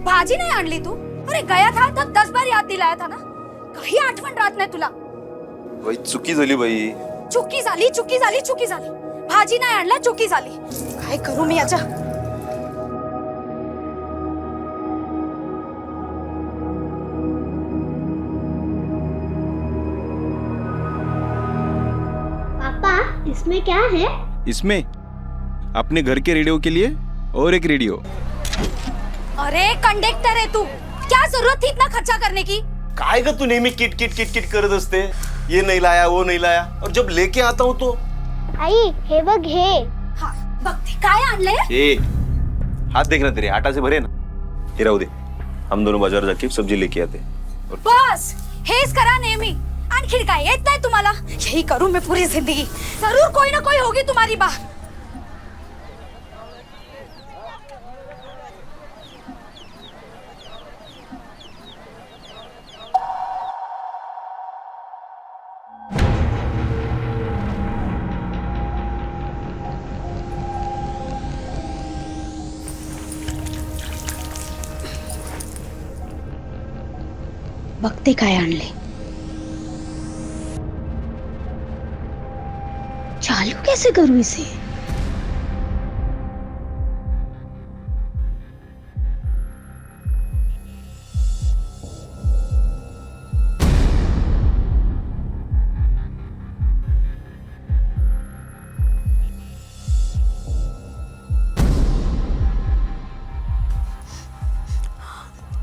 भाजी नाही आणली तू? अरे गया था तर 10 बार याद दिलाया था ना. काही आठवण राहत नाही तुला. बाई चुकी झाली बाई. चुकी झाली. भाजी नाही आणला, चुकी झाली. काय करू मी याच्या? पापा, इसमें क्या है? इसमें अपने घर के रेडियो के लिए और एक रेडियो. अरे कंडक्टर है तू, क्या जरूरत थी इतना खर्चा करने की? काय ग तू नेहमी किट किट किट किट करत असते. ये नहीं लाया वो नहीं लाया और जब लेके आता हूँ तो आई हे बघ हे. हा बघते काय आणलंय. ए हाथ देखना तेरे आटा से भरे ना. ये राहू दे, हम दोनों बाजार जाके सब्जी लेके आते. बस हेच करा नेहमी. आणखी काय येत नाही तुम्हाला? यही करू मैं पूरी जिंदगी. जरूर कोई ना कोई होगी तुम्हारी बात. बघते काय आणले. चालू कैसे करूं इसे?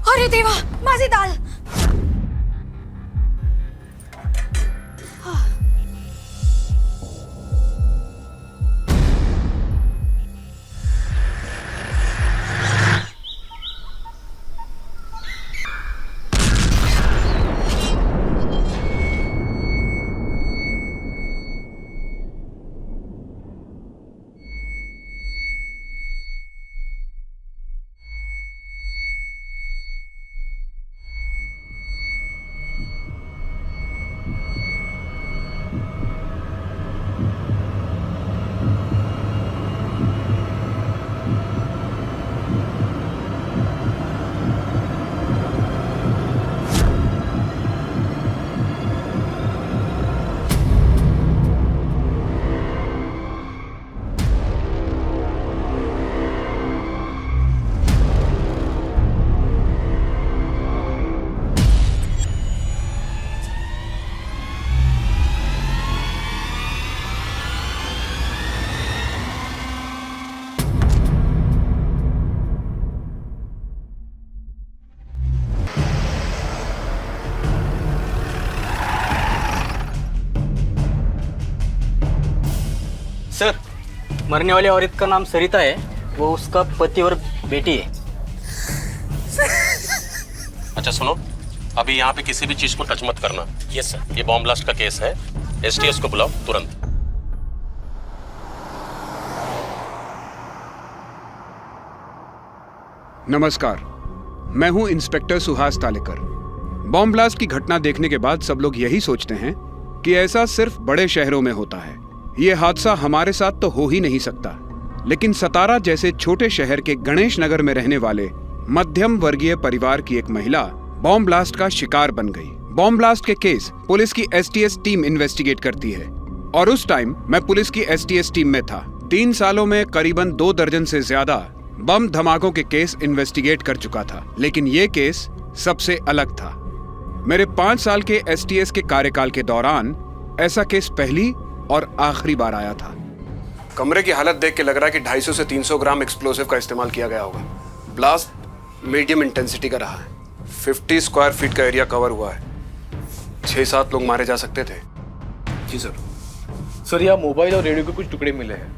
अरे देवा, माझी दाल. सर, मरने वाली औरत का नाम सरिता है. वो उसका पति और बेटी है. अच्छा सुनो, अभी यहाँ पे किसी भी चीज को टच मत करना. Yes sir. ये बॉम्ब ब्लास्ट का केस है. एसटीएस को बुलाओ तुरंत. नमस्कार, मैं हूं inspector Suhas Talekar. Bomb blast की घटना देखने के बाद सब लोग यही सोचते हैं कि ऐसा सिर्फ बड़े शहरों में होता है. ये हादसा हमारे साथ तो हो ही नहीं सकता. लेकिन सतारा जैसे छोटे शहर के गणेश नगर में रहने वाले मध्यम वर्गीय परिवार की एक महिला बॉम्ब ब्लास्ट का शिकार बन गई. बॉम्ब ब्लास्ट के केस पुलिस की एसटीएस टीम इन्वेस्टिगेट करती है और उस टाइम मैं पुलिस की एसटीएस टीम में था. 3 सालों में करीबन 2 दर्जन से ज्यादा बम धमाकों के केस इन्वेस्टिगेट कर चुका था. लेकिन ये केस सबसे अलग था. मेरे 5 साल के एसटीएस के कार्यकाल के दौरान ऐसा केस पहली और आखिरी बार आया था. कमरे की हालत देख के लग रहा है कि 250 से 300 ग्राम एक्सप्लोसिव का इस्तेमाल किया गया होगा. ब्लास्ट मीडियम इंटेंसिटी का रहा है. 50 स्क्वायर फीट का एरिया कवर हुआ है. 6-7 लोग मारे जा सकते थे. जी सर. सर, यहाँ मोबाइल और रेडियो के कुछ टुकड़े मिले हैं.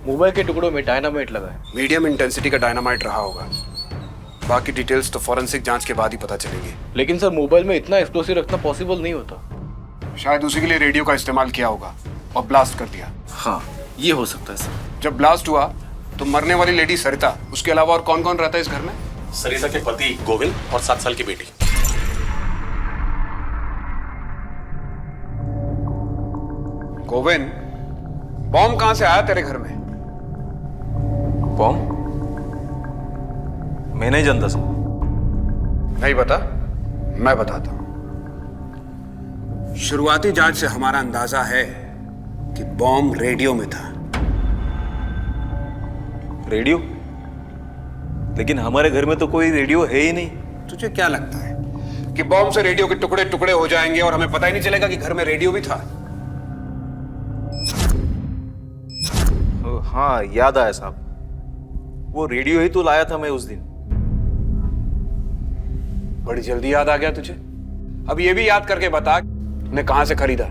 मोबाइल के टुकड़ों में डायनामाइट लगा है. मीडियम इंटेंसिटी का डायनामाइट रहा होगा. बाकी डिटेल्स तो फॉरेंसिक जांच के बाद ही पता चलेगी. लेकिन सर, मोबाइल में इतना एक्सप्लोसिव रखना पॉसिबल नहीं होता. शायद उसी के लिए रेडियो का इस्तेमाल किया होगा और ब्लास्ट कर दिया. हाँ, ये हो सकता है सर. जब ब्लास्ट हुआ तो मरने वाली लेडी सरिता, उसके अलावा और कौन कौन रहता है इस घर में? सरिता के पति गोविंद और 7 साल की बेटी. गोविंद, बॉम्ब कहां से आया तेरे घर में? बॉम्ब मैं नहीं जानता सर. नहीं बता, मैं बताता हूं। शुरुआती जांच से हमारा अंदाजा है कि बॉम्ब रेडियो में था। रेडियो? लेकिन हमारे घर में तो कोई रेडियो है ही नहीं। तुझे क्या लगता है कि बॉम्ब से रेडियो के टुकड़े टुकड़े हो जाएंगे और हमें पता ही नहीं चलेगा कि घर में रेडियो भी था? हाँ, याद आया साहब, वो रेडियो ही तो लाया था मैं उस दिन। बड़ी जल्दी याद आ गया तुझे। अब ये भी याद करके बता तूने कहां से खरीदा?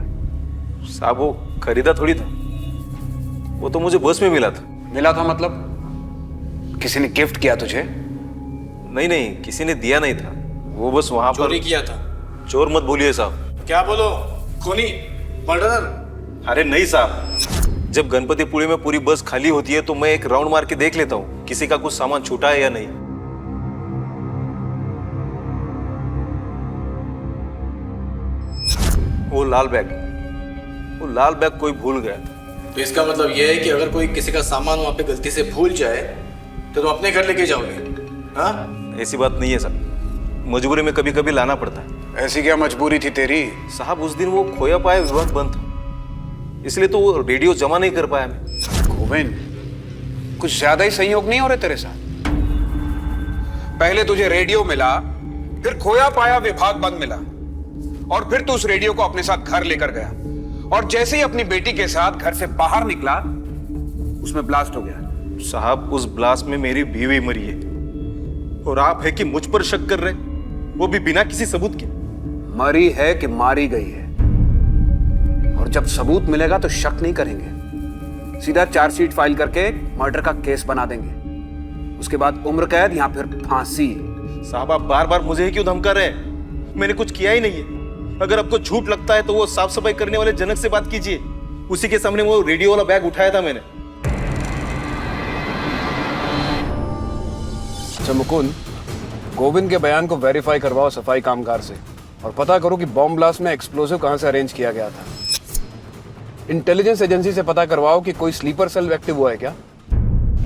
साहब वो खरीदा थोड़ी था, वो तो मुझे बस में मिला था। मिला था मतलब किसी ने गिफ्ट किया तुझे? नहीं नहीं, किसी ने दिया नहीं था, वो बस वहां पर चोरी किया था। चोर मत बोलिए साहब। क्या बोलो? खूनी? मर्डर? अरे नहीं साहब, जब गणपतिपुरी में पूरी बस खाली होती है तो मैं एक राउंड मार के देख लेता हूँ किसी का कुछ सामान छूटा है या नहीं। वो लाल बैग कोई भूल गया। तो इसका मतलब यह है कि अगर कोई किसी का सामान वहां पे गलती से भूल जाए तो तुम अपने घर लेके जाओगे? हाँ? ऐसी बात नहीं है साहब, मजबूरी में कभी कभी लाना पड़ता है। ऐसी क्या मजबूरी थी तेरी? साहब उस दिन वो खोया पाया विभाग बंद था, इसलिए तो वो रेडियो जमा नहीं कर पाया मैं। गोविंद, कुछ ज्यादा ही संयोग नहीं हो रहे तेरे साथ? पहले तुझे रेडियो मिला, फिर खोया पाया विभाग बंद मिला, और फिर तू उस रेडियो को अपने साथ घर लेकर गया, और जैसे ही अपनी बेटी के साथ घर से बाहर निकला उसमें ब्लास्ट हो गया। साहब उस ब्लास्ट में मेरी बीवी मरी है, और आप है कि मुझ पर शक कर रहे, वो भी बिना किसी सबूत के। मरी है कि मारी गई है, और जब सबूत मिलेगा तो शक नहीं करेंगे, सीधा चार्जशीट फाइल करके मर्डर का केस बना देंगे। उसके बाद उम्र कैद या फिर फांसी। साहब आप बार बार मुझे ही क्यों धमका रहे हैं? मैंने कुछ किया ही नहीं है। अगर आपको झूठ लगता है तो वो साफ सफाई करने वाले जनक से बात कीजिए, उसी के सामने वो रेडियो वाला बैग उठाया था मैंने। अच्छा मुकुंद, गोविंद के बयान को वेरीफाई करवाओ सफाई कामगार से, और पता करो कि बॉम्ब ब्लास्ट में एक्सप्लोसिव कहां से अरेंज किया गया था। इंटेलिजेंस एजेंसी से पता करवाओ कि कोई स्लीपर सेल एक्टिव हुआ है क्या।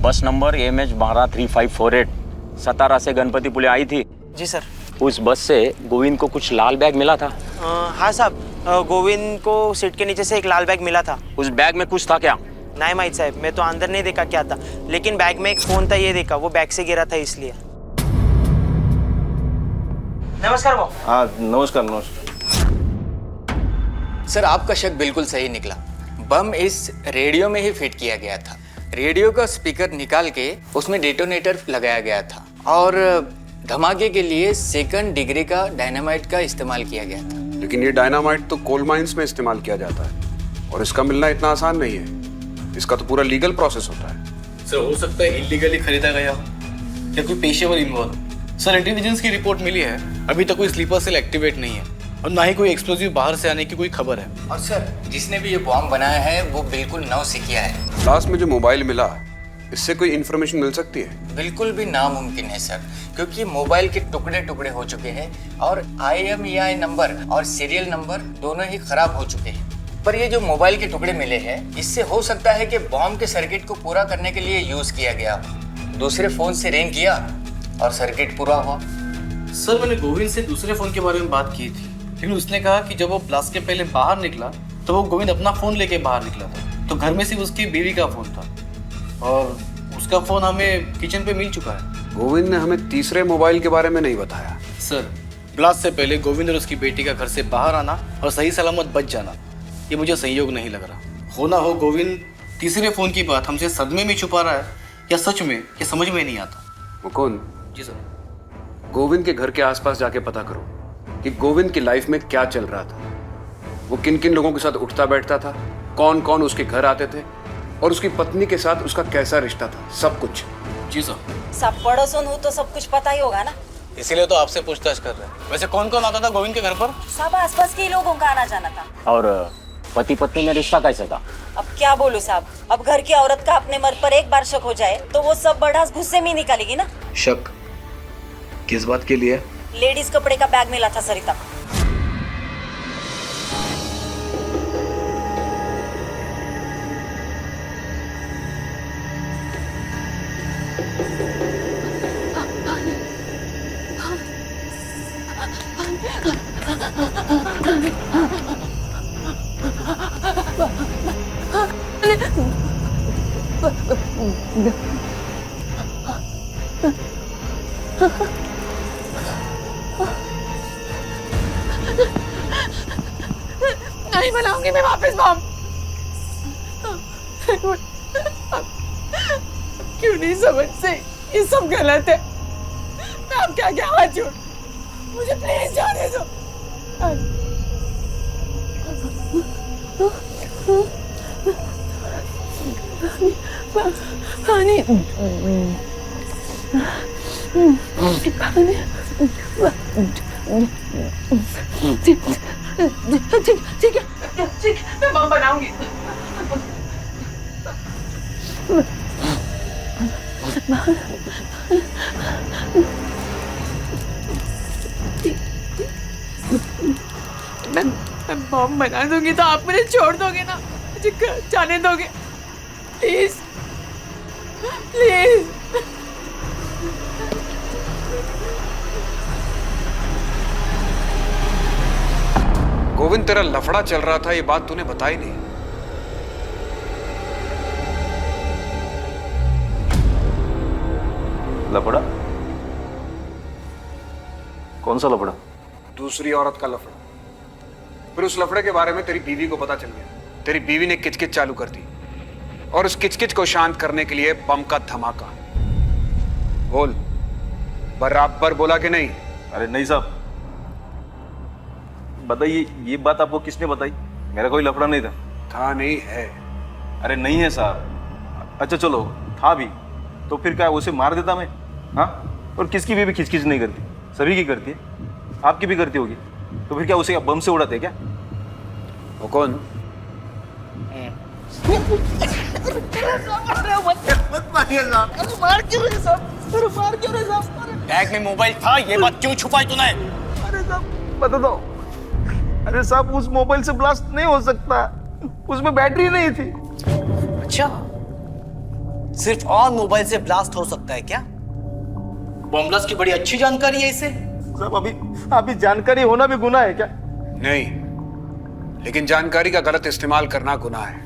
बस नंबर MH123548 सतारा से गणपतिपुले आई थी। जी सर। उस बस से गोविंद को कुछ लाल बैग मिला था। हाँ साहब, गोविंद को सीट के नीचे से एक लाल बैग मिला था। उस बैग में कुछ था क्या? नहीं माहित साहब, मैं तो अंदर नहीं देखा क्या था, लेकिन बैग में एक फोन था, ये देखा, वो बैग से गिरा था इसलिए। नमस्कार बाबू। हाँ नमस्कार नमस्कार। सर आपका शक बिल्कुल सही निकला। बम इस रेडियो में ही फिट किया गया था। रेडियो का स्पीकर निकाल के उसमें डेटोनेटर लगाया गया था, और धमाके के लिए सेकंड डिग्री का डायनामाइट का इस्तेमाल किया गया था। लेकिन ये डायनामाइट तो कोल माइंस में इस्तेमाल किया जाता है, और इसका मिलना इतना आसान नहीं है। इसका तो पूरा लीगल प्रोसेस होता है। सर हो सकता है इलीगली खरीदा गया हो या कोई पेशेवर इन्वॉल्व। सर इंटेलिजेंस की रिपोर्ट मिली है, अभी तक कोई स्लीपर सेल एक्टिवेट नहीं है, और ना ही कोई एक्सप्लोजिव बाहर से आने की कोई खबर है। और सर जिसने भी ये बॉम्ब बनाया है वो बिल्कुल नौसिखिया है। लास्ट में जो मोबाइल मिला, इससे कोई इन्फॉर्मेशन मिल सकती है? बिल्कुल भी नामुमकिन है सर, क्योंकि मोबाइल के टुकड़े टुकड़े हो चुके हैं, और IMEI नंबर और सीरियल नंबर दोनों ही खराब हो चुके हैं। पर ये जो मोबाइल के टुकड़े मिले हैं, इससे हो सकता है कि बॉम्ब के सर्किट को पूरा करने के लिए यूज किया गया। दूसरे फोन से रिंग किया और सर्किट पूरा हुआ। सर मैंने गोविंद से दूसरे फोन के बारे में बात की थी, लेकिन उसने कहा कि जब वो ब्लास्ट के पहले बाहर निकला तो वो गोविंद अपना फोन लेके बाहर निकला था, तो घर में सिर्फ उसकी बीवी का फोन था, और उसका फोन हमें किचन पे मिल चुका है। गोविंद ने हमें तीसरे मोबाइल के बारे में नहीं बताया। सर ब्लास्ट से पहले गोविंद और उसकी बेटी का घर से बाहर आना और सही सलामत बच जाना, ये मुझे संयोग नहीं लग रहा। हो ना हो गोविंद तीसरे फोन की बात हमसे सदमे में छुपा रहा है, या सच में, ये समझ में नहीं आता। मुकुंद जी सर। गोविंद के घर के आसपास जाके पता करो कि गोविंद की लाइफ में क्या चल रहा था। वो किन किन लोगों के साथ उठता बैठता था, कौन कौन उसके घर आते थे, और उसकी पत्नी के साथ उसका कैसा रिश्ता था, सब कुछ। जी सर। सब पड़ोसन हो तो सब कुछ पता ही होगा ना, इसीलिए तो आपसे पूछताछ कर रहे हैं। वैसे कौन कौन आता था गोविंद के घर पर? सब आसपास के ही लोगों का आना जाना था। और पति पत्नी में रिश्ता कैसे था? अब क्या बोलूं साहब, अब घर की औरत का अपने मर्द पर एक बार शक हो जाए तो वो सब बढ़ास गुस्से में ही निकालेगी ना। शक किस बात के लिए? लेडीज कपड़े का बैग मिला था सरिता को। नहीं बनाऊंगी मैं वापस बम। क्यों नहीं समझते? ये सब गलत है। मैं आपके आगे हाथ जोड़, मुझे प्लीज जाने दो। पानी ठीक है, मैं बम बनाऊंगी। मैं बम बना दूंगी तो आप मुझे छोड़ दोगे ना? मुझे घर जाने दोगे? Please please. गोविंद, तेरा लफड़ा चल रहा था, ये बात तूने बताई नहीं। लफड़ा? कौन सा लफड़ा? दूसरी औरत का लफड़ा। फिर उस लफड़े के बारे में तेरी बीवी को पता चल गया। तेरी बीवी ने किचकिच चालू कर दी और उस किचकिच को शांत करने के लिए बम का धमाका। बोल, बराबर बोला कि नहीं? अरे नहीं साहब, बताइए ये बात आपको किसने बताई? मेरा कोई लफड़ा नहीं था। था नहीं है? अरे नहीं है साहब। अच्छा चलो, था भी तो फिर क्या उसे मार देता मैं? हाँ, और किसकी भी खिचखिच नहीं करती, सभी की करती है। आपकी भी करती होगी, तो फिर क्या उसे बम से उड़ाते क्या? वो कौन? बैग में मोबाइल था, ये बात क्यों छुपाई तूने? अरे साहब बता दो। अरे साहब, उस मोबाइल से ब्लास्ट नहीं हो सकता, उसमें बैटरी नहीं थी। अच्छा, सिर्फ ऑन मोबाइल से ब्लास्ट हो सकता है क्या? बम ब्लास्ट की बड़ी अच्छी जानकारी है इसे। साहब अभी जानकारी होना भी गुनाह है क्या? नहीं, लेकिन जानकारी का गलत इस्तेमाल करना गुनाह है।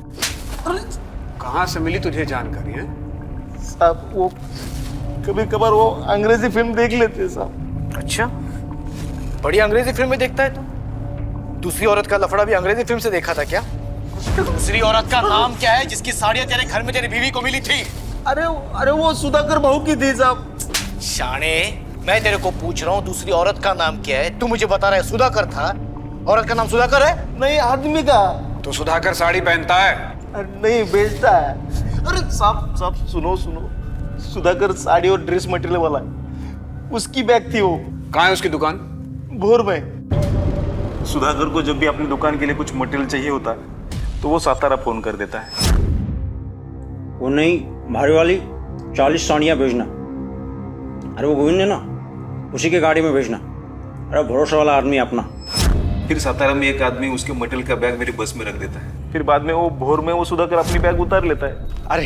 कहां से मिली तुझे जानकारी है? साहब वो कभी कभार वो अंग्रेजी फिल्म देख लेते हैं साहब। अच्छा, बड़ी अंग्रेजी फिल्में देखता है तू? दूसरी औरत का लफड़ा भी अंग्रेजी फिल्म से देखा था क्या? दूसरी औरत का नाम क्या है जिसकी साड़ियां तेरे घर में तेरी बीवी को मिली थी? अरे वो सुधाकर बहू की थी साहब। शाणे, मैं तेरे को पूछ रहा हूँ दूसरी औरत का नाम क्या है? तू मुझे बता रहा है सुधाकर था। औरत का नाम सुधाकर है? नहीं, आदमी का। तो सुधाकर साड़ी पहनता है? नहीं, बेचता है। अरे साहब सुनो, सुधाकर साड़ी और ड्रेस मटेरियल वाला है, उसकी बैग थी वो। कहाँ है उसकी दुकान? भोर में। सुधाकर को जब भी अपनी दुकान के लिए कुछ मटेरियल चाहिए होता है तो वो सातारा फोन कर देता है। वो नहीं, भारी वाली 40 साड़ियाँ भेजना। अरे वो गोविंद है ना, उसी के गाड़ी में भेजना। अरे भरोसा वाला आदमी अपना। फिर सातारा में एक आदमी उसके मटेरियल का बैग मेरी बस में रख देता है। फिर बाद में वो भोर में वो सुधाकर अपनी बैग उतार लेता है। अरे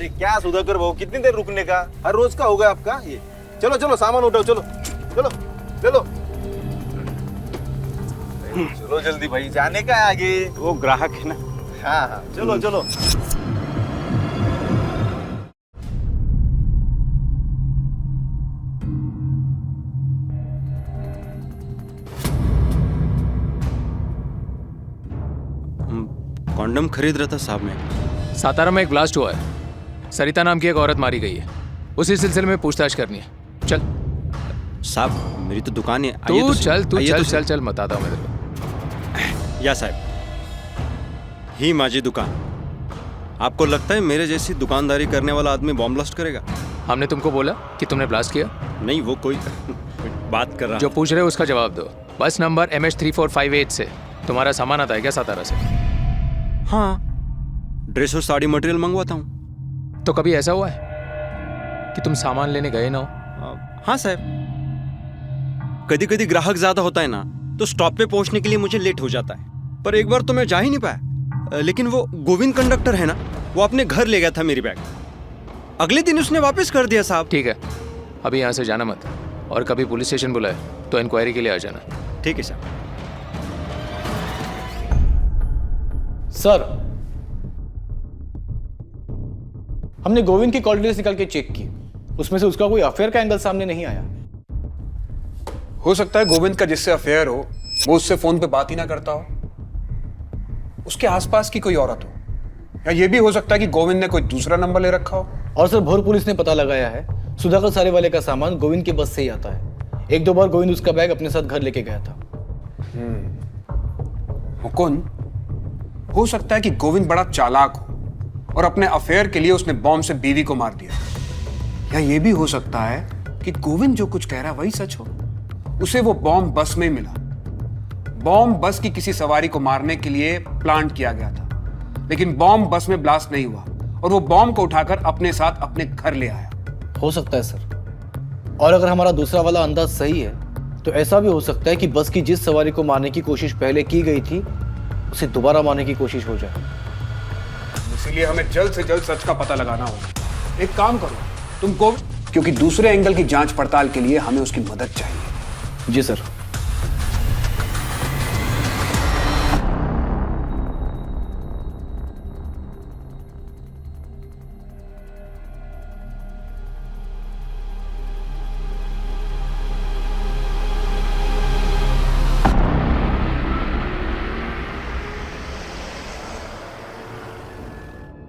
क्या सुधाकर भाऊ, कितनी देर रुकने का? हर रोज का होगा आपका ये। चलो सामान उठाओ, चलो चलो जल्दी भाई, जाने का है आगे। वो ग्राहक है ना। हाँ, चलो। कॉन्डम खरीद रहा था साहब मैं। सातारा में एक ब्लास्ट हुआ है, सरिता नाम की एक औरत मारी गई है। उसी सिलसिले में पूछताछ करनी है। चल साहब, मेरी तो दुकान है। तू चल बताता हूँ मैं तेरे को। या साहब, ही माझी दुकान। आपको लगता है मेरे जैसी दुकानदारी करने वाला आदमी बॉम्ब ब्लास्ट करेगा? हमने तुमको बोला कि तुमने ब्लास्ट किया? नहीं, वो कोई बात कर रहा। जो पूछ रहे हो उसका जवाब दो। बस नंबर MH3458 से तुम्हारा सामान आता है क्या सातारा से? हाँ, ड्रेस और साड़ी मटेरियल मंगवाता हूँ। तो कभी ऐसा हुआ है कि तुम सामान लेने गए ना हो? हाँ साहब, कभी कभी ग्राहक ज्यादा होता है ना, तो स्टॉप पे पहुंचने के लिए मुझे लेट हो जाता है। पर एक बार तो मैं जा ही नहीं पाया। लेकिन वो गोविंद कंडक्टर है ना, वो अपने घर ले गया था मेरी बैग। अगले दिन उसने वापस कर दिया साहब। ठीक है, अभी यहाँ से जाना मत, और कभी पुलिस स्टेशन बुलाए तो इंक्वायरी के लिए आ जाना। ठीक है साहब। सर, हमने गोविंद की कॉल डिटेल्स निकाल के चेक की, उसमें से उसका कोई अफेयर का एंगल सामने नहीं आया। हो सकता है गोविंद का जिससे अफेयर हो वो उससे फोन पे बात ही ना करता हो, उसके आसपास की कोई औरत हो, या ये भी हो सकता है कि गोविंद ने कोई दूसरा नंबर ले रखा हो। और सर, भोर पुलिस ने पता लगाया है सुधाकर सारे वाले का सामान गोविंद के बस से ही आता है। एक दो बार गोविंद उसका बैग अपने साथ घर लेके गया था। मुकुंद, हो सकता है कि गोविंद बड़ा चालाक हो और अपने अफेयर के लिए उसने बॉम्ब से बीवी को मार दिया, या ये भी हो सकता है कि गोविंद जो कुछ कह रहा है वही सच हो, उसे वो बॉम्ब बस में मिला। बॉम्ब बस की किसी सवारी को मारने के लिए प्लांट किया गया था, लेकिन बॉम्ब बस में ब्लास्ट नहीं हुआ और वो बॉम्ब को उठाकर अपने साथ अपने घर ले आया। हो सकता है सर, और अगर हमारा दूसरा वाला अंदाज सही है तो ऐसा भी हो सकता है कि बस की जिस सवारी को मारने की कोशिश पहले की गई थी उसे दोबारा मारने की कोशिश हो जाए। इसीलिए हमें जल्द से जल्द सच का पता लगाना होगा। एक काम करो, तुम गोविंद, क्योंकि दूसरे एंगल की जांच पड़ताल के लिए हमें उसकी मदद चाहिए। जी सर।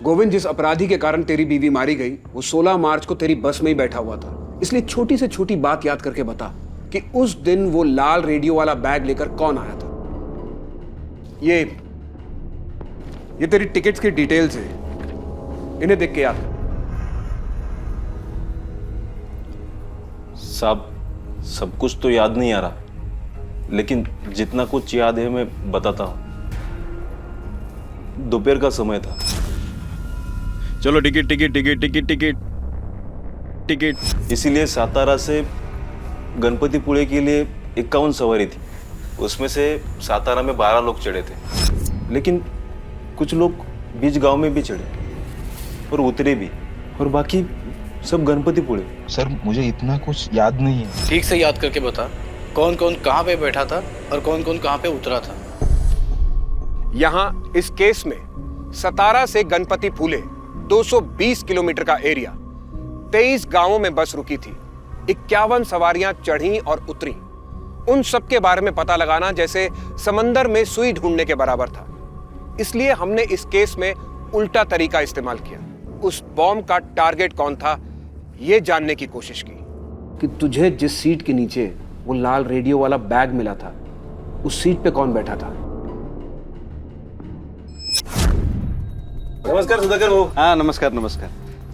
गोविंद, जिस अपराधी के कारण तेरी बीवी मारी गई वो 16 मार्च को तेरी बस में ही बैठा हुआ था, इसलिए छोटी से छोटी बात याद करके बता कि उस दिन वो लाल रेडियो वाला बैग लेकर कौन आया था। ये तेरी टिकट्स की डिटेल्स है, इन्हें देख के याद कर। साहब, सब कुछ तो याद नहीं आ रहा, लेकिन जितना कुछ याद है मैं बताता हूं। दोपहर का समय था। चलो ticket ticket ticket ticket ticket ticket. इसीलिए सातारा से गणपतिपुळे के लिए 51 सवारी थी, उसमें से सातारा में 12 लोग चढ़े थे, लेकिन कुछ लोग बीच गांव में भी चढ़े और उतरे भी, और बाकी सब गणपतिपुळे। सर, मुझे इतना कुछ याद नहीं है। ठीक से याद करके बता, कौन कौन कहाँ पे बैठा था और कौन कौन कहाँ पे उतरा था। यहां इस केस में सतारा से गणपतिपुळे 220 किलोमीटर का एरिया, 23 गांवों में बस रुकी थी, 51 सवारियां चढ़ी और उतरी। उन सब के बारे में पता लगाना जैसे समंदर में सुई ढूंढने के बराबर था। इसलिए हमने इस केस में उल्टा तरीका इस्तेमाल किया। उस बॉम्ब का टारगेट कौन था यह जानने की कोशिश की कि तुझे जिस सीट के नीचे वो लाल रेडियो वाला बैग मिला था उस सीट पे कौन बैठा था। नमस्कार सुधाकर भाऊ। हाँ नमस्कार नमस्कार,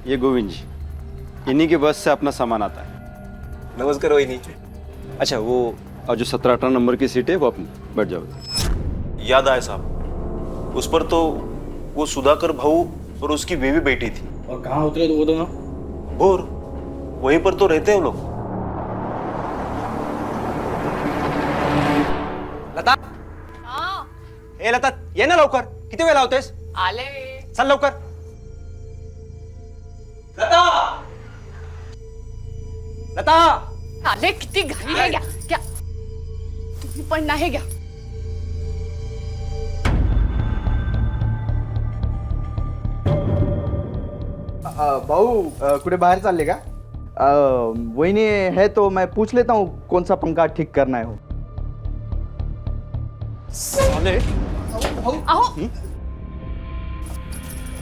ये गोविंद जी, इन्हीं के बस से अपना सामान आता है। नमस्कार वहिनी। अच्छा, वो और जो 17-18 नंबर की सीट है वो अपनी बैठ जाओ। याद आया साहब, उस पर तो वो सुधाकर भाऊ और उसकी बीवी बैठी थी। और कहाँ उतरे वो दोनों? भोर, वहीं पर तो रहते हैं वो लोग। लता, ए लता, ये ना लवकर, किती वेळ लावतेस? आले. चल लवकर. लता, लता. आले, किती घाई आहे घ्या. घ्या. तुम्ही पण नाही घ्या. भाऊ कुठे बाहेर चालले का? वहिनी है तो मैं पूछ लेता हूँ कौन सा पंखा ठीक करना है हो.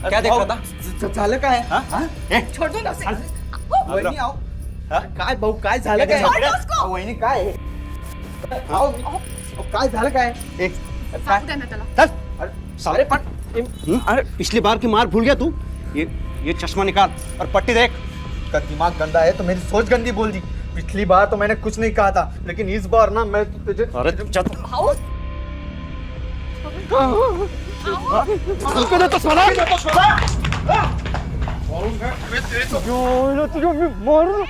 क्या देख रहा था? झालं काय? छोडू नका. वहिनी आओ. काय भाऊ काय झालं काय? वहिनी काय? काय झालं काय? एक सांगू द्या ना त्याला. सारे पट. अरे पिछली बार की मार भूल गया तू? ये चश्मा निकाल और पट्टी देख. का दिमाग गंदा है तो मेरी सोच गंदी बोल दी. पिछली बार तो मैंने कुछ नहीं कहा था, लेकिन इस बार ना मैं तुझे. अरे चल.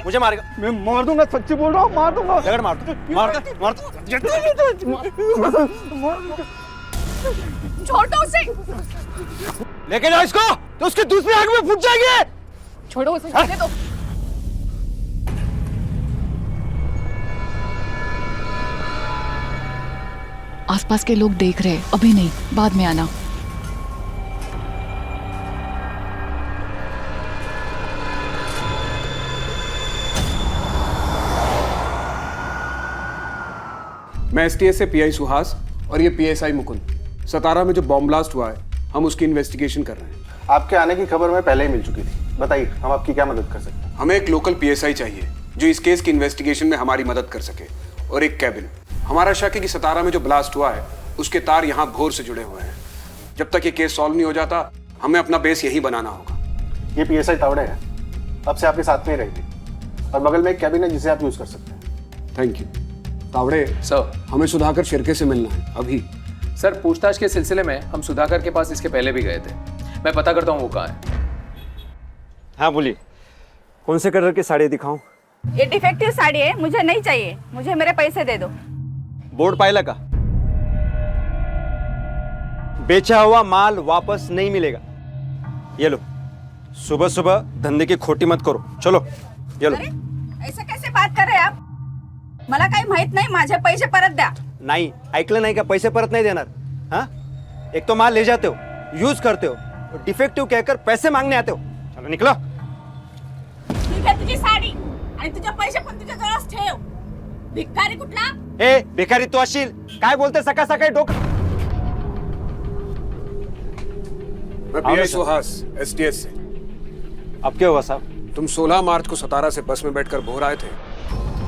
मुझे मारेगा? मैं मार दूंगा, सच्ची बोल रहा हूँ, मार दूंगा. मार मार. छोड़ो उसे. लेके जाओ इसको, तो उसकी दूसरी आंख में फूट जाएगी. छोड़ो उसे, जाने दो. आसपास के लोग देख रहे, अभी नहीं, बाद में आना. मैं एसटीएस से पीआई सुहास और ये पीएसआई मुकुंद। सतारा में जो बॉम्ब ब्लास्ट हुआ है हम उसकी इन्वेस्टिगेशन कर रहे हैं। आपके आने की खबर मैं पहले ही मिल चुकी थी। बताइए हम आपकी क्या मदद कर सकते हैं? हमें एक लोकल पीएसआई चाहिए जो इस केस की इन्वेस्टिगेशन में हमारी मदद कर सके, और एक कैबिन। हमारा शक है कि सतारा में जो ब्लास्ट हुआ है उसके तार यहाँ भोर से जुड़े हुए हैं। जब तक ये केस सॉल्व नहीं हो जाता हमें अपना बेस यही बनाना होगा। ये पीएसआई तावड़े है, अब से आपके साथ में ही रहेगी और बगल में एक कैबिन है जिसे आप यूज कर सकते हैं। Thank you. तावड़े सर, हमें सुधाकर शिर्के से मिलना है अभी। सर, पूछताछ के सिलसिले में हम सुधाकर के पास इसके पहले भी गए थे। मैं पता करता हूँ वो कहाँ है। हाँ बोलिए, कौन से कलर की साड़ी दिखाऊं? ये डिफेक्टिव साड़ी है, मुझे नहीं चाहिए, मुझे मेरे पैसे दे दो। बोर्ड पायला का बेचा हुआ माल वापस नहीं मिलेगा। ये लो, सुबह सुबह धंधे की खोटी मत करो। चलो ये लो। ऐसा कैसे बात कर रहे आप? मला काही माहित नाही, माझे पैसे परत द्या। नाही ऐकलं नाही का? पैसे परत नहीं देणार? हाँ, एक तो माल ले जाते हो, यूज करते हो, डिफेक्टिव कहकर पैसे मांगने आते हो। चलो निकलो। ठीक आहे तुझी साडी आणि तुझे पैसे पण तुझ्या जवळच ठेव। भिकारी कुठला? ए बेकारी तू असशील काय? बोलते सकाळ सकाळी डोकं। मैं पीआई सुहास एसटीएस से। अब क्या हुआ साहब? तुम 16 मार्च को सतारा से बस में बैठकर भोर आए थे।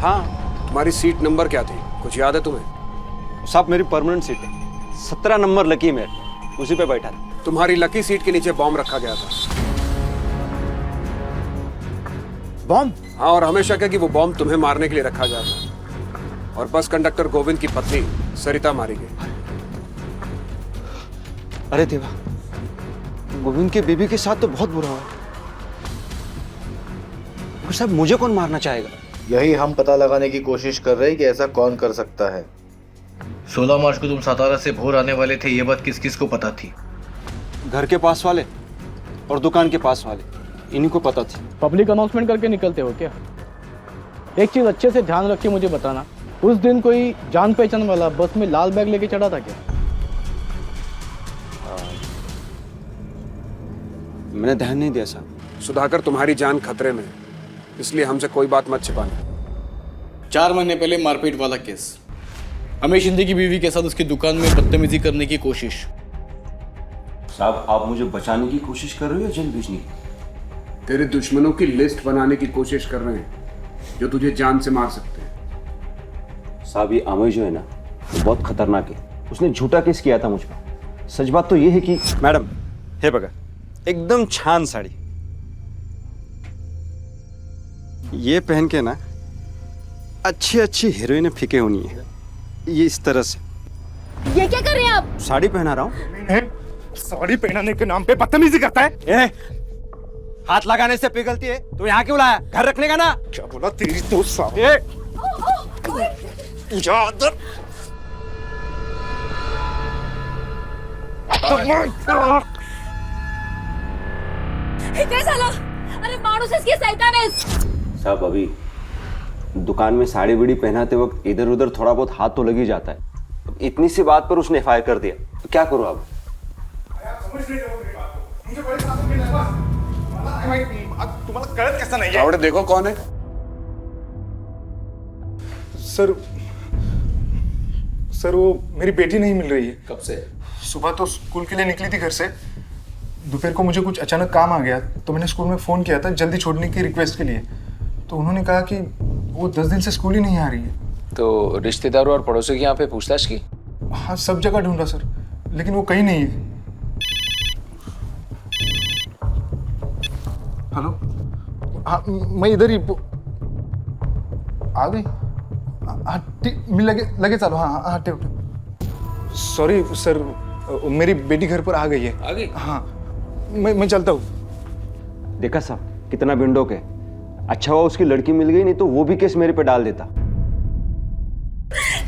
हाँ। तुम्हारी सीट नंबर क्या थी, कुछ याद है तुम्हें? साहब मेरी परमानेंट सीट है, 17 नंबर लकी में, उसी पे बैठा था। तुम्हारी लकी सीट के नीचे बॉम्ब रखा गया था। बॉम्ब? हाँ, और हमें शक है कि वो बॉम्ब तुम्हें मारने के लिए रखा गया था और बस कंडक्टर गोविंद की पत्नी सरिता मारी गई। अरे देवा, गोविंद की बीबी के साथ तो बहुत बुरा हुआ। साहब मुझे कौन मारना चाहेगा? यही हम पता लगाने की कोशिश कर रहे हैं कि ऐसा कौन कर सकता है। 16 मार्च को तुम सतारा से भोर आने वाले थे, ये बात किस किस को पता थी? घर के पास वाले और दुकान के पास वाले, इन्हीं को पता थी। पब्लिक अनाउंसमेंट करके निकलते हो क्या? एक चीज अच्छे से ध्यान रख के मुझे बताना, उस दिन कोई जान पहचान वाला बस में लाल बैग लेके चढ़ा था क्या? मैंने ध्यान नहीं दिया साहब। सुधाकर, तुम्हारी जान खतरे में है, इसलिए हमसे कोई बात मत छिपाना। 4 महीने पहले मारपीट वाला केस, अमीर शिंदे की बीवी के साथ उसकी दुकान में बदतमीजी करने की कोशिश। साहब आप मुझे बचाने की कोशिश कर रहे हो या जेल भेजने की? तेरे दुश्मनों की लिस्ट बनाने की कोशिश कर रहे हैं जो तुझे जान से मार सकते हैं। साहब ये अमय जो है ना, वो बहुत खतरनाक है। उसने झूठा केस किया था मुझ पर। सच बात तो ये है कि मैडम हे बघा, एकदम छान साड़ी, ये पहन के ना अच्छी अच्छी हीरोइनें फीके होनी है। ये इस तरह से। ये क्या कर रहे हैं आप? साड़ी पहना रहा हूँ। साड़ी पहनाने के नाम पे बदतमीजी करता है। हाथ लगाने से पिघलती है तो यहाँ क्यों लाया? घर रखने का ना। क्या बोला तेरी तो साहब? हे काय झालं? अरे माणूस आहेस की शैतान आहेस? साहब अभी दुकान में साड़ी बीड़ी पहनाते वक्त इधर उधर थोड़ा बहुत हाथ तो लग ही जाता है। इतनी सी बात पर उसने एफआईआर कर दिया, तो क्या करूं अब? तुम्हाला कळत कैसा नहीं है? तावड़े देखो कौन है। सर वो मेरी बेटी नहीं मिल रही है। कब से? सुबह तो स्कूल के लिए निकली थी घर से, दोपहर को मुझे कुछ अचानक काम आ गया तो मैंने स्कूल में फ़ोन किया था जल्दी छोड़ने की रिक्वेस्ट के लिए, तो उन्होंने कहा कि वो 10 दिन से स्कूल ही नहीं आ रही है। तो रिश्तेदारों और पड़ोसियों की यहाँ पे पूछताछ की? हाँ सब जगह ढूंढा सर, लेकिन वो कहीं नहीं है। हेलो, हाँ मैं इधर ही आ गई। हाँ ठीक, मैं लगे चालो। हाँ हाँ ठीक। सॉरी सर, मेरी बेटी घर पर आ गई है। आ गई? हाँ मैं चलता हूँ। देखा साहब कितना बिंडोक है। अच्छा हुआ उसकी लड़की मिल गई, नहीं तो वो भी केस मेरे पे डाल देता।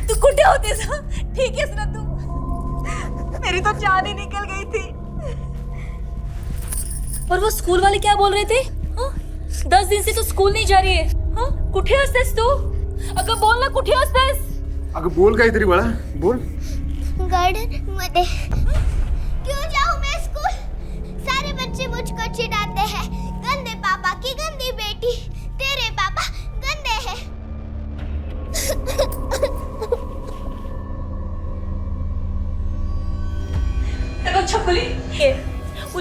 तू कुठे होतीस? ठीक है ना तू? मेरी तो जान ही निकल गई थी। और वो स्कूल वाले क्या बोल रहे थे? 10 दिन से तो स्कूल नहीं जा रही है। हाँ, कुठे असतेस तू? अगं बोल ना, कुठे असतेस? अगं बोल काहीतरी बाळा, बोल। गार्डन मध्ये। क्यों जाऊं मैं स्कूल? सारे बच्चे मुझको चिढ़ाते हैं, गंदे पापा की गंदी बेटी, तेरे पापा गंदे हैं।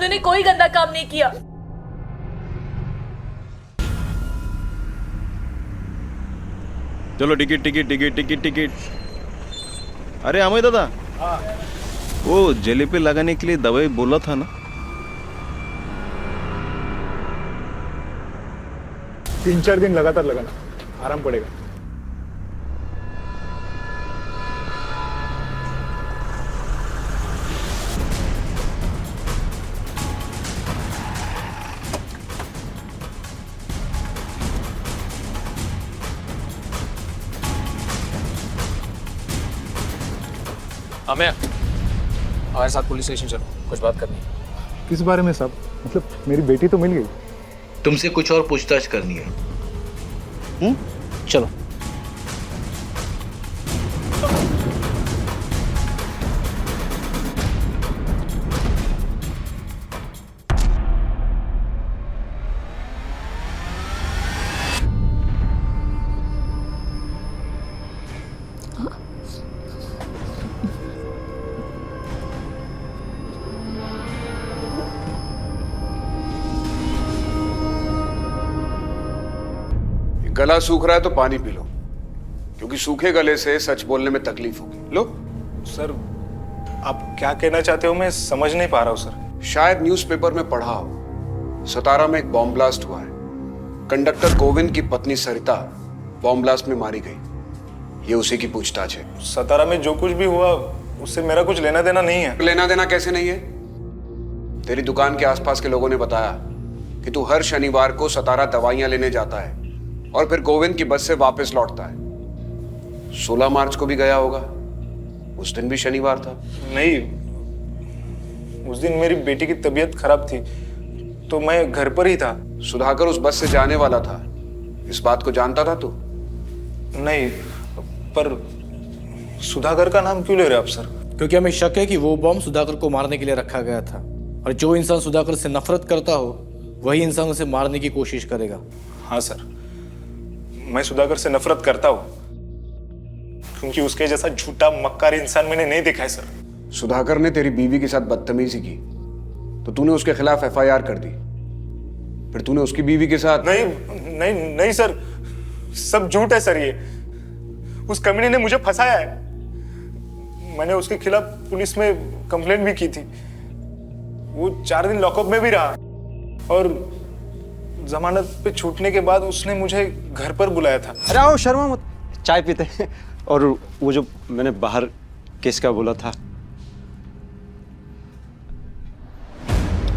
उन्होंने कोई गंदा काम नहीं किया। चलो ticket ticket ticket ticket ticket. अरे अमय दादा, वो जले पे लगाने के लिए दवाई बोला था ना? 3-4 दिन लगातार लगाना, आराम पड़ेगा। हमें हमारे साथ पुलिस स्टेशन चलो, कुछ बात करनी है। किस बारे में साहब? मतलब मेरी बेटी तो मिल गई। तुमसे कुछ और पूछताछ करनी है। चलो। गला सूख रहा है तो पानी पी लो, क्योंकि सूखे गले से सच बोलने में तकलीफ होगी। लो। सर, आप क्या कहना चाहते हो मैं समझ नहीं पा रहा हूँ सर। शायद न्यूज़पेपर में पढ़ा हो, सतारा में एक बॉम्ब ब्लास्ट हुआ है। कंडक्टर गोविंद की पत्नी सरिता बॉम्ब ब्लास्ट में मारी गई। ये उसी की पूछताछ है। सतारा में जो कुछ भी हुआ उससे मेरा कुछ लेना देना नहीं है। लेना देना कैसे नहीं है? तेरी दुकान के आसपास के लोगों ने बताया कि तू हर शनिवार को सतारा दवाइयां लेने जाता है और फिर गोविंद की बस से वापस लौटता है। 16 मार्च को भी गया होगा, उस दिन भी शनिवार था। नहीं, उस दिन मेरी बेटी की तबीयत खराब थी तो मैं घर पर ही था। सुधाकर उस बस से जाने वाला था, इस बात को जानता था तू? नहीं, पर सुधाकर का नाम क्यों ले रहे आप सर? क्योंकि हमें शक है कि वो बॉम्ब सुधाकर को मारने के लिए रखा गया था, और जो इंसान सुधाकर से नफरत करता हो वही इंसान उसे मारने की कोशिश करेगा। हाँ सर, मैं सुधाकर से नफरत करता हूँ क्योंकि उसके जैसा झूठा मक्कार इंसान मैंने नहीं देखा है सर। सुधाकर ने तेरी बीवी के साथ बदतमीजी की तो तूने उसके खिलाफ FIR कर दी, फिर तूने उसकी बीवी के साथ। नहीं नहीं नहीं सर, सब झूठ है सर। ये उस कमीने ने मुझे फंसाया है। मैंने उसके खिलाफ पुलिस में कंप्लेंट भी की थी। वो 4 दिन लॉकअप में भी रहा और जमानत पे छूटने के बाद उसने मुझे घर पर बुलाया था। अरे आओ, शर्मा मत, चाय पीते हैं। और वो जो मैंने बाहर केस का बोला था,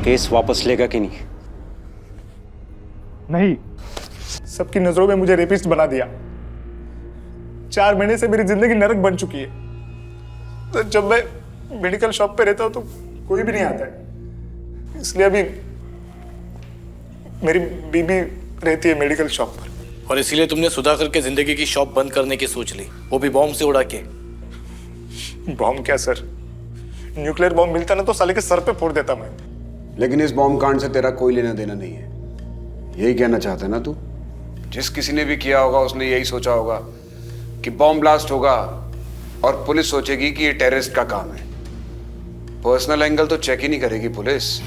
केस वापस लेगा कि नहीं? नहीं, सबकी नजरों में मुझे रेपिस्ट बना दिया। 4 महीने से मेरी जिंदगी नरक बन चुकी है। तो जब मैं मेडिकल शॉप पे रहता हूँ तो कोई भी नहीं आता है, इसलिए अभी मेरी बीबी रहती है मेडिकल शॉप पर। और इसीलिए तुमने सुधाकर के जिंदगी की शॉप बंद करने की सोच ली, वो भी बॉम्ब से उड़ा के। बॉम्ब क्या सर, न्यूक्लियर बॉम्ब मिलता ना तो साले के सर पे फोड़ देता मैं। लेकिन इस बॉम्ब कांड से तेरा कोई लेना देना नहीं है, यही कहना चाहता है ना तू? जिस किसी ने भी किया होगा उसने यही सोचा होगा कि बॉम्ब ब्लास्ट होगा और पुलिस सोचेगी कि ये टेररिस्ट का काम है। पर्सनल एंगल तो चेक ही नहीं करेगी पुलिस।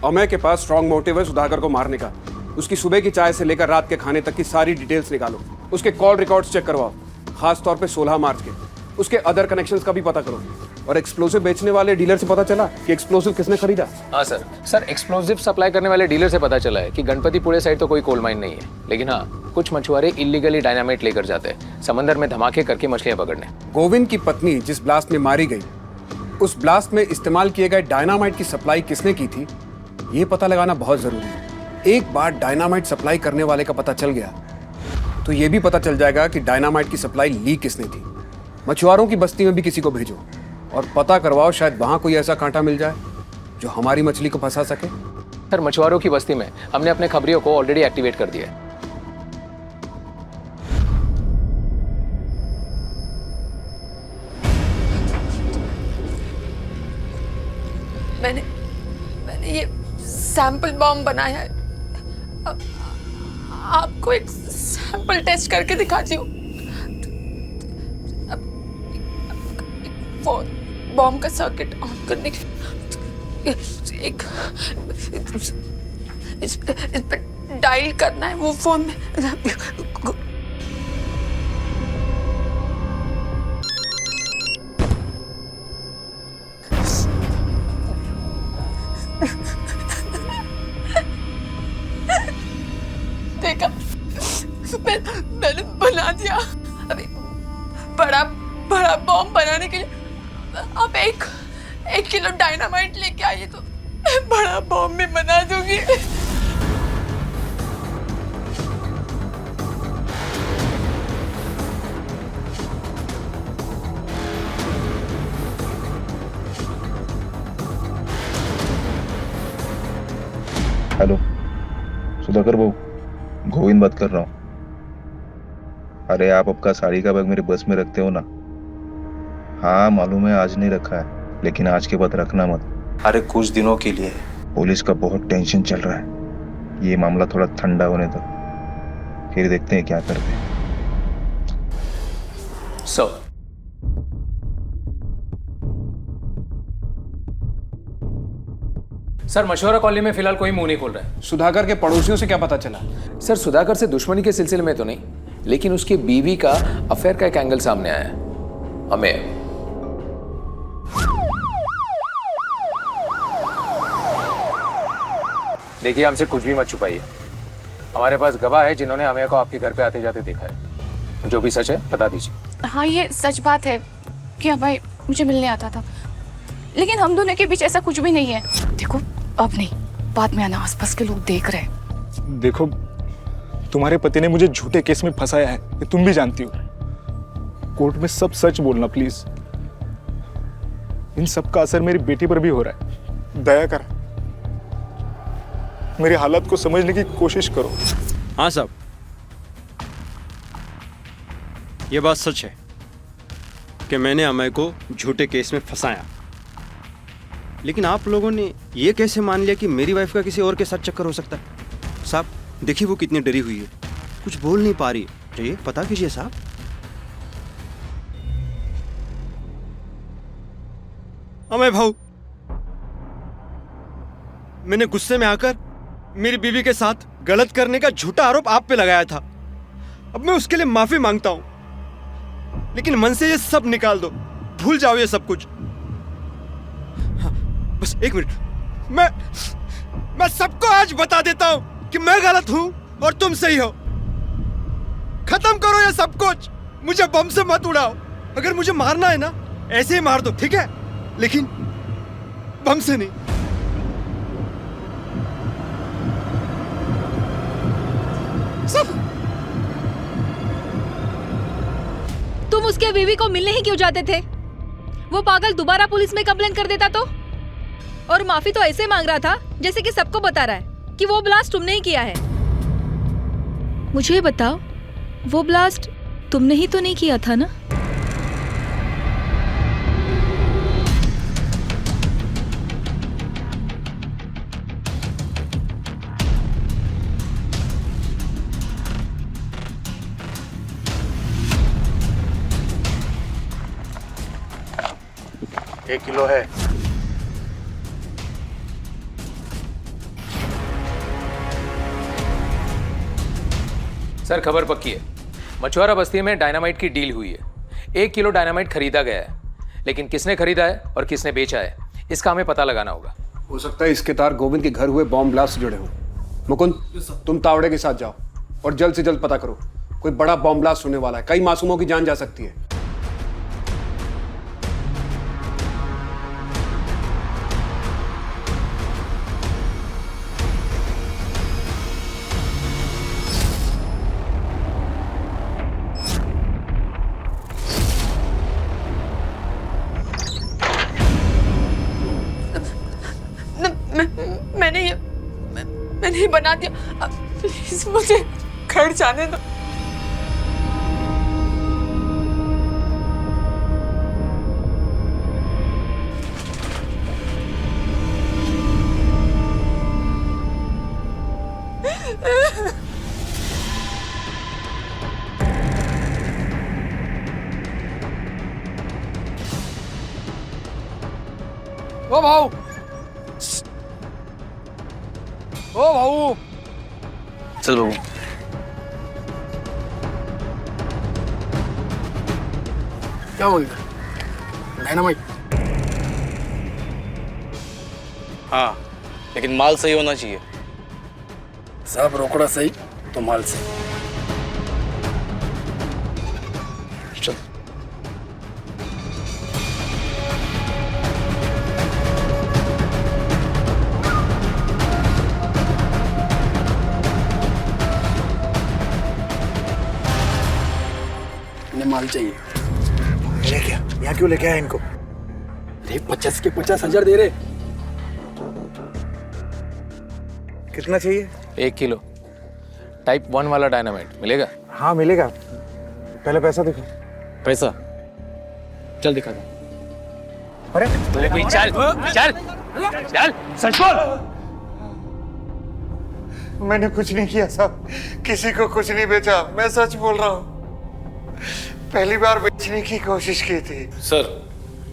अमय के पास स्ट्रॉन्ग मोटिव है सुधाकर को मारने का। उसकी सुबह की चाय से लेकर रात के खाने तक की सारी डिटेल्स निकालो, उसके कॉल रिकॉर्ड्स चेक करवाओ, खास तौर पे 16 मार्च के। उसके अदर कनेक्शंस का भी पता करो। और एक्सप्लोसिव बेचने वाले डीलर से पता चला कि एक्सप्लोसिव किसने खरीदा? हाँ सर, एक्सप्लोजिव सप्लाई करने वाले डीलर से पता चला है कि गणपतिपुरे साइड तो कोई कोल माइन नहीं है, लेकिन हाँ, कुछ मछुआरे इलीगली डायनामाइट लेकर जाते हैं समंदर में धमाके करके मछलियां पकड़ने। गोविंद की पत्नी जिस ब्लास्ट में मारी गई, उस ब्लास्ट में इस्तेमाल किए गए डायनामाइट की सप्लाई किसने की थी, ये पता लगाना बहुत जरूरी है। एक बार डायनामाइट सप्लाई करने वाले का पता चल गया तो ये भी पता चल जाएगा कि डायनामाइट की सप्लाई लीक किसने थी। मछुआरों की बस्ती में भी किसी को भेजो और पता करवाओ, शायद वहां कोई ऐसा कांटा मिल जाए जो हमारी मछली को फंसा सके। सर, मछुआरों की बस्ती में हमने अपने खबरियों को ऑलरेडी एक्टिवेट कर दिया है। मैंने ये सैंपल बॉम्ब बनाया है। आपको एक सैंपल टेस्ट करके दिखाती हूँ। बॉम्ब का सर्किट ऑन करने के एक इस पे डायल करना है वो फोन में। देखा, मैंने बना दिया। अभी बड़ा बॉम्ब बनाने के लिए आप एक किलो डायनामाइट लेके आइए तो मैं बड़ा बॉम्ब में बना दूंगी। हेलो सुधाकर बहू, गोविंद बात कर रहा हूँ। अरे आप आपका साड़ी का बैग मेरे बस में रखते हो ना? हाँ मालूम है आज नहीं रखा है, लेकिन आज के बाद रखना मत। अरे कुछ दिनों के लिए। पुलिस का बहुत टेंशन चल रहा है, ये मामला थोड़ा ठंडा होने दो, फिर देखते हैं क्या करते हैं। सर मशवरा कॉलोनी में फिलहाल कोई मुंह नहीं खोल रहा है। सुधाकर के पड़ोसियों से क्या पता चला? सर सुधाकर से दुश्मनी के सिलसिले में तो नहीं, लेकिन उसकी बीवी का अफेयर का एक एंगल सामने आया है। हमें देखिए, हमसे कुछ भी मत छुपाइए। हमारे पास गवाह है जिन्होंने हमें को आपके घर पे आते जाते देखा है। जो भी सच है बता दीजिए। हाँ ये सच बात है कि भाई मुझे मिलने आता था, लेकिन हम दोनों के बीच ऐसा कुछ भी नहीं है। देखो अब नहीं, बाद में आना, आसपास के लोग देख रहे हैं। देखो तुम्हारे पति ने मुझे झूठे केस में फंसाया है, ये तुम भी जानती हो। कोर्ट में सब सच बोलना प्लीज। इन सब का असर मेरी बेटी पर भी हो रहा है। दया कर, मेरी हालत को समझने की कोशिश करो। हाँ साहब, ये बात सच है कि मैंने अमय को झूठे केस में फंसाया, लेकिन आप लोगों ने ये कैसे मान लिया कि मेरी वाइफ का किसी और के साथ चक्कर हो सकता है? साहब देखिए वो कितनी डरी हुई है, कुछ बोल नहीं पा रही। चाहिए पता कीजिए साहब। अमय भाऊ, मैंने गुस्से में आकर मेरी बीवी के साथ गलत करने का झूठा आरोप आप पे लगाया था। अब मैं उसके लिए माफी मांगता हूं, लेकिन मन से ये सब निकाल दो, भूल जाओ ये सब कुछ। हाँ, बस एक मिनट, मैं सबको आज बता देता हूं कि मैं गलत हूं और तुम सही हो। खत्म करो ये सब कुछ, मुझे बम से मत उड़ाओ। अगर मुझे मारना है ना ऐसे ही मार दो, ठीक है, लेकिन बम से नहीं। सब तुम उसके बीवी को मिलने ही क्यों जाते थे? वो पागल दोबारा पुलिस में कंप्लेन कर देता तो? और माफी तो ऐसे मांग रहा था जैसे कि सबको बता रहा है कि वो ब्लास्ट तुमने ही किया है। मुझे ये बताओ, वो ब्लास्ट तुमने ही तो नहीं किया था ना? एक किलो है। सर खबर पक्की है, मछुआरा बस्ती में डायनामाइट की डील हुई है। 1 किलो डायनामाइट खरीदा गया है, लेकिन किसने खरीदा है और किसने बेचा है इसका हमें पता लगाना होगा। हो सकता है इसके तार गोविंद के घर हुए बॉम्ब ब्लास्ट से जुड़े हो। मुकुंद, तुम तावड़े के साथ जाओ और जल्द से जल्द पता करो, कोई बड़ा बॉम्ब ब्लास्ट होने वाला है, कई मासूमों की जान जा सकती है। मैंने ये बना दिया, प्लीज मुझे घर जाने दो। ओ भाऊ, ओ भाऊ, चल बाबू। क्या बोल रहा? डायनामाइट? हाँ, लेकिन माल सही होना चाहिए। सब रोकड़ा सही तो माल सही। चल। इन्हें माल चाहिए। ले क्या? यहाँ क्यों लेके आया इनको? अरे 50 के 50,000 दे रहे। कितना चाहिए? 1 किलो टाइप 1 वाला डायनामाइट मिलेगा? हाँ मिलेगा। पहले पैसा दिखो। पैसा? चल दिखा दो। अरे चल चल चल, सच बोल। मैंने कुछ नहीं किया साहब, किसी को कुछ नहीं बेचा, मैं सच बोल रहा हूँ। पहली बार बेचने की कोशिश की थी। सर,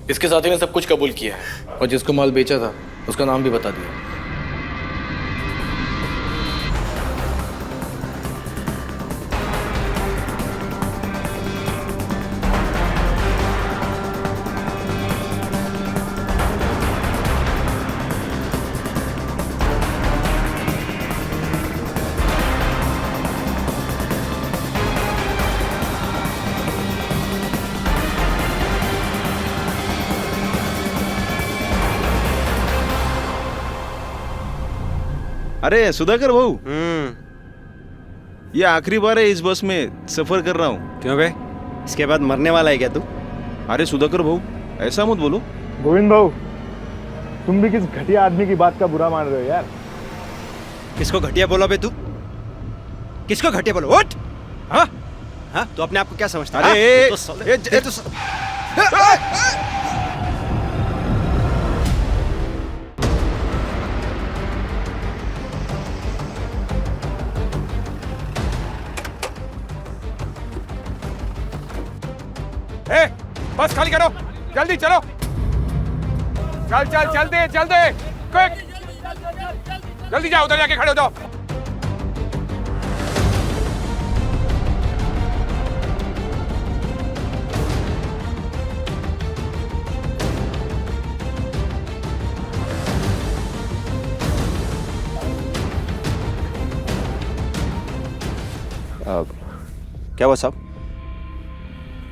इसके साथी ने सब कुछ कबूल किया है और जिसको माल बेचा था उसका नाम भी बता दिया। अरे सुधाकर भाऊ, ये आखिरी बार है इस बस में सफर कर रहा हूँ। क्यों बे? इसके बाद मरने वाला है क्या तू? अरे सुधाकर भाऊ, ऐसा मत बोलो। गोविंद भाऊ, तुम भी किस घटिया आदमी की बात का बुरा मान रहे हो यार। किसको घटिया बोला बे तू? किसको घटिया बोलो? उठ! हाँ? हाँ? तू अपने आप को क्या समझता है? बस खाली करो, जल्दी चलो। चल चल चल दे, चल दे, क्विक, जल्दी जाओ, उधर जाके खड़े हो जाओ। क्या हुआ साहब?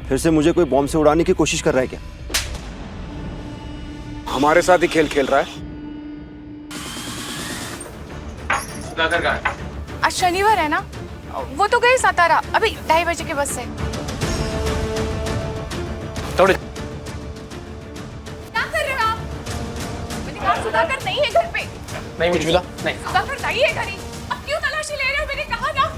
फिर से मुझे कोई बॉम्ब से उड़ाने की कोशिश कर रहा है क्या? हमारे साथ ही खेल खेल रहा है। सुधाकर कहाँ है? आज शनिवार है ना, वो तो गए सातारा अभी 2:30 बजे की बस से। थोड़े क्या कर रहे हो आप? मैंने कहा सुधाकर नहीं है घर पे। नहीं कुछ मिला? नहीं। सुधाकर नहीं है घर ही। अब क्यों तलाशी ले रहे हो? मैंने कहा ना।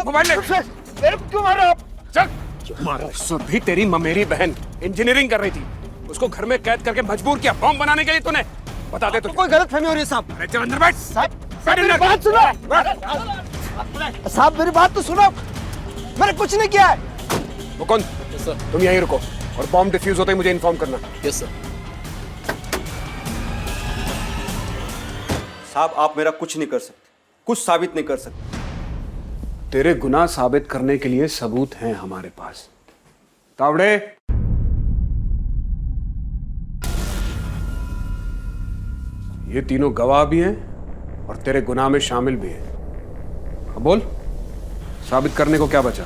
मोबाइल क्यों मार रहे हो आप? चल मारा। सुरभि तेरी ममेरी बहन इंजीनियरिंग कर रही थी, उसको घर में कैद करके मजबूर किया बॉम्ब बनाने के लिए तूने। बता दे, तो कोई गलत फहमी हो रही है साहब। अरे चल अंदर बैठ। मेरी बात सुनो। साहब मेरी बात तो सुनो, मैंने कुछ नहीं किया है। वो कौन? तुम यहीं रुको और बॉम्ब डिफ्यूज होते ही मुझे इन्फॉर्म करना। Yes sir. साहब आप मेरा कुछ नहीं कर सकते, कुछ साबित नहीं कर सकते। तेरे गुनाह साबित करने के लिए सबूत हैं हमारे पास। तावड़े, ये तीनों गवाह भी हैं और तेरे गुनाह में शामिल भी हैं। अब बोल, साबित करने को क्या बचा?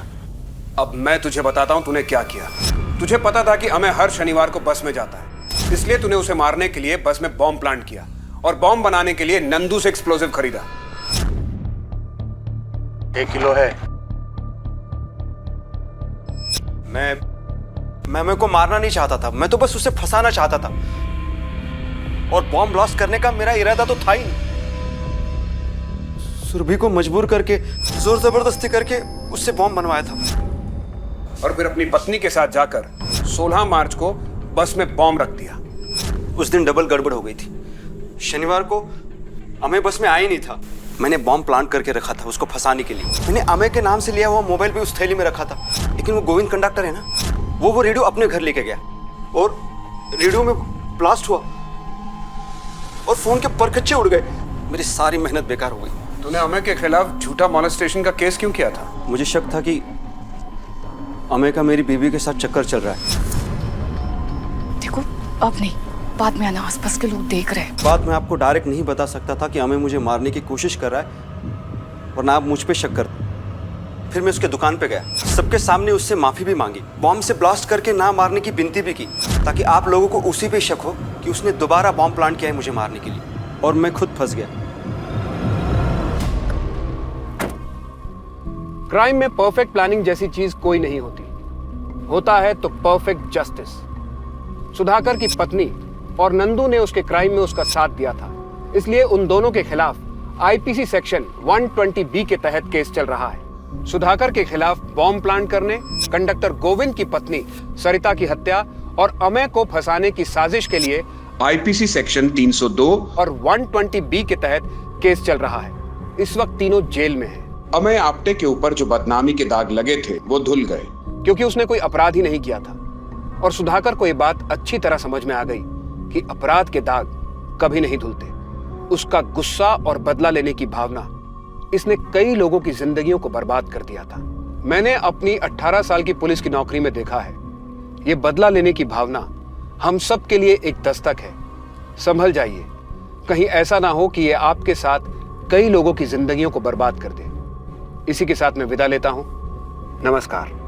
अब मैं तुझे बताता हूं तूने क्या किया। तुझे पता था कि अमय हर शनिवार को बस में जाता है, इसलिए तूने उसे मारने के लिए बस में बॉम्ब प्लांट किया और बॉम्ब बनाने के लिए नंदू से एक्सप्लोसिव खरीदा। 1 किलो है। मैं को मारना नहीं चाहता था, मैं तो बस उसे फंसाना चाहता था और बॉम्ब ब्लास्ट करने का मेरा इरादा तो था ही नहीं। सुरभि को मजबूर करके जोर जबरदस्ती करके उससे बॉम्ब बनवाया था। और फिर अपनी पत्नी के साथ जाकर 16 मार्च को बस में बॉम्ब रख दिया। उस दिन डबल गड़बड़ हो गई थी। शनिवार को अमय बस में आ ही नहीं था। मैंने बॉम्ब प्लांट करके रखा था उसको फंसाने के लिए। मैंने अमय के नाम से लिया हुआ मोबाइल भी उस थैली में रखा था, लेकिन वो गोविंद कंडक्टर है ना, वो रेडियो अपने घर लेके गया और रेडियो में ब्लास्ट हुआ और फोन के परखच्चे उड़ गए। मेरी सारी मेहनत बेकार हो गई। तूने अमय के खिलाफ झूठा मॉलेस्टेशन का केस क्यों किया था? मुझे शक था कि अमय का मेरी बीवी के साथ चक्कर चल रहा है। देखो अब नहीं, बाद में आना, आसपास के लोग देख रहे हैं। बात मैं आपको डायरेक्ट नहीं बता सकता था कि अमय मुझे मारने की कोशिश कर रहा है और ना आप मुझ पे शक करते। फिर मैं उसके दुकान पे गया, सबके सामने उससे माफी भी मांगी, बॉम्ब से ब्लास्ट करके ना मारने की विनती भी की, ताकि आप लोगों को उसी पे शक हो कि उसने दोबारा बॉम्ब प्लांट किया है मुझे मारने के लिए। और मैं खुद फंस गया। क्राइम में परफेक्ट प्लानिंग जैसी चीज कोई नहीं होती, होता है तो परफेक्ट जस्टिस। सुधाकर की पत्नी और नंदू ने उसके क्राइम में उसका साथ दिया था, इसलिए उन दोनों के खिलाफ आईपीसी सेक्शन 120B के तहत केस चल रहा है। सुधाकर के खिलाफ बॉम्ब प्लांट करने, कंडक्टर गोविंद की पत्नी सरिता की हत्या और अमय को फंसाने की साजिश के लिए आईपीसी सेक्शन 302 और 120B के तहत केस चल रहा है। इस वक्त तीनों जेल में हैं। अमय आप्टे के ऊपर जो बदनामी के दाग लगे थे वो धुल गए, क्योंकि उसने कोई अपराध ही नहीं किया था। और सुधाकर को ये बात अच्छी तरह समझ में आ गई कि अपराध के दाग कभी नहीं धुलते। उसका गुस्सा और बदला लेने की भावना, इसने कई लोगों की जिंदगियों को बर्बाद कर दिया था। मैंने अपनी 18 साल की पुलिस की नौकरी में देखा है, ये बदला लेने की भावना हम सब के लिए एक दस्तक है। संभल जाइए, कहीं ऐसा ना हो कि ये आपके साथ कई लोगों की जिंदगियों को बर्बाद कर दे। इसी के साथ मैं विदा लेता हूं। नमस्कार।